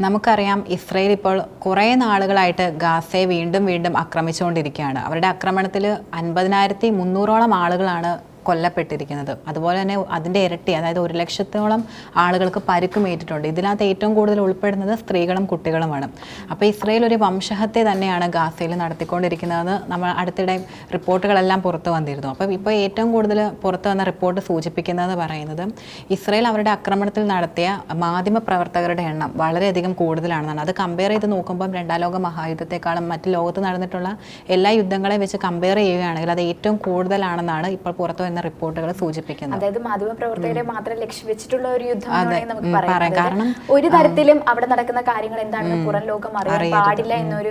നമുക്കറിയാം ഇസ്രയേൽ ഇപ്പോൾ കുറേ നാളുകളായിട്ട് ഗാസയെ വീണ്ടും വീണ്ടും ആക്രമിച്ചുകൊണ്ടിരിക്കുകയാണ്. അവരുടെ ആക്രമണത്തിൽ 50,300ഓളം ആളുകളാണ് കൊല്ലപ്പെട്ടിരിക്കുന്നത്. അതുപോലെ തന്നെ അതിൻ്റെ ഇരട്ടി, അതായത് 100,000-ഓളം ആളുകൾക്ക് പരുക്കുമേറ്റിട്ടുണ്ട്. ഇതിനകത്ത് ഏറ്റവും കൂടുതൽ ഉൾപ്പെടുന്നത് സ്ത്രീകളും കുട്ടികളുമാണ്. അപ്പോൾ ഇസ്രയേൽ ഒരു വംശഹത്യ തന്നെയാണ് ഗാസയിൽ നടത്തിക്കൊണ്ടിരിക്കുന്നതെന്ന് നമ്മൾ അടുത്തിടെ റിപ്പോർട്ടുകളെല്ലാം പുറത്തു വന്നിരുന്നു. അപ്പോൾ ഇപ്പോൾ ഏറ്റവും കൂടുതൽ പുറത്തു വന്ന റിപ്പോർട്ട് സൂചിപ്പിക്കുന്നതെന്ന് പറയുന്നത് ഇസ്രയേൽ അവരുടെ ആക്രമണത്തിൽ നടത്തിയ മാധ്യമ പ്രവർത്തകരുടെ എണ്ണം വളരെയധികം കൂടുതലാണെന്നാണ്. അത് കമ്പയർ ചെയ്ത് നോക്കുമ്പോൾ രണ്ടാം ലോക മഹായുദ്ധത്തെക്കാളും മറ്റ് ലോകത്ത് നടന്നിട്ടുള്ള എല്ലാ യുദ്ധങ്ങളെ വെച്ച് കമ്പയർ ചെയ്യുകയാണെങ്കിൽ അത് ഏറ്റവും കൂടുതലാണെന്നാണ് ഇപ്പോൾ പുറത്തു എന്ന റിപ്പോർട്ടുകൾ സൂചിപ്പിക്കുന്നത്. അതായത് മാധ്യമപ്രവർത്തകരെ മാത്രം ലക്ഷ്യം വെച്ചിട്ടുള്ള ഒരു യുദ്ധമാണ് നമുക്ക് പറയാം. കാരണം ഒരു തരത്തിലും അവിടെ നടക്കുന്ന കാര്യങ്ങൾ എന്താണെന്ന് പുറം ലോകം അറിയാൻ പാടില്ല എന്നൊരു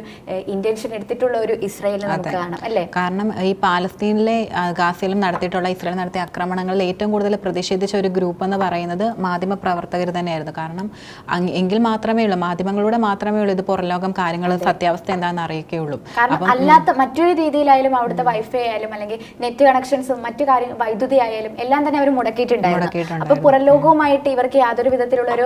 ഇന്റൻഷൻ എടുത്തിട്ടുള്ള ഒരു ഇസ്രായേൽ നമുക്ക് കാണാം അല്ലേ. കാരണം ഈ പാലസ്തീനിലെ ഗാസയിലും നടത്തിയിട്ടുള്ള ഇസ്രായേൽ നടത്തിയ ആക്രമണങ്ങളിൽ ഏറ്റവും കൂടുതൽ പ്രതിഷേധിച്ച ഒരു ഗ്രൂപ്പ് എന്ന് പറയുന്നത് മാധ്യമ പ്രവർത്തകർ തന്നെയായിരുന്നു. കാരണം എങ്കിൽ മാത്രമേ ഉള്ളൂ, മാധ്യമങ്ങളിലൂടെ മാത്രമേ ഉള്ളൂ ഇത് പുറം ലോകം കാര്യങ്ങൾ സത്യാവസ്ഥ എന്താണെന്ന് അറിയിക്കുകയുള്ളൂ. കാരണം അല്ലാത്ത മറ്റൊരു രീതിയിലായാലും അവിടുത്തെ വൈഫൈ ആയാലും അല്ലെങ്കിൽ നെറ്റ് കണക്ഷൻസും മറ്റു കാര്യങ്ങൾ വൈദ്യുതി ആയാലും എല്ലാം തന്നെ അവർ മുടക്കിയിട്ടുണ്ടായിരുന്നു. അപ്പൊ പുറം ലോകവുമായിട്ട് ഇവർക്ക് യാതൊരു വിധത്തിലുള്ള ഒരു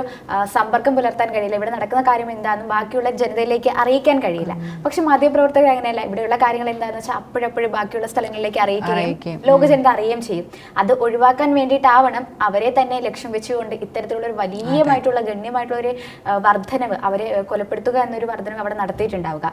സമ്പർക്കം പുലർത്താൻ കഴിയില്ല. ഇവിടെ നടക്കുന്ന കാര്യം എന്താണെന്നും ബാക്കിയുള്ള ജനതയിലേക്ക് അറിയിക്കാൻ കഴിയില്ല. പക്ഷെ മാധ്യമപ്രവർത്തകർ അങ്ങനെയല്ല. ഇവിടെയുള്ള കാര്യങ്ങൾ എന്താണെന്ന് വെച്ചാൽ അപ്പോഴപ്പോഴും ബാക്കിയുള്ള സ്ഥലങ്ങളിലേക്ക് അറിയിക്കുകയും ലോക ജനത അറിയുകയും ചെയ്യും. അത് ഒഴിവാക്കാൻ വേണ്ടിയിട്ടാവണം അവരെ തന്നെ ലക്ഷ്യം വെച്ചുകൊണ്ട് ഇത്തരത്തിലുള്ള ഒരു വലിയമായിട്ടുള്ള ഗണ്യമായിട്ടുള്ള ഒരു വർധനവ്, അവരെ കൊലപ്പെടുത്തുക എന്നൊരു വർധനവ് അവിടെ നടത്തിയിട്ടുണ്ടാവുക.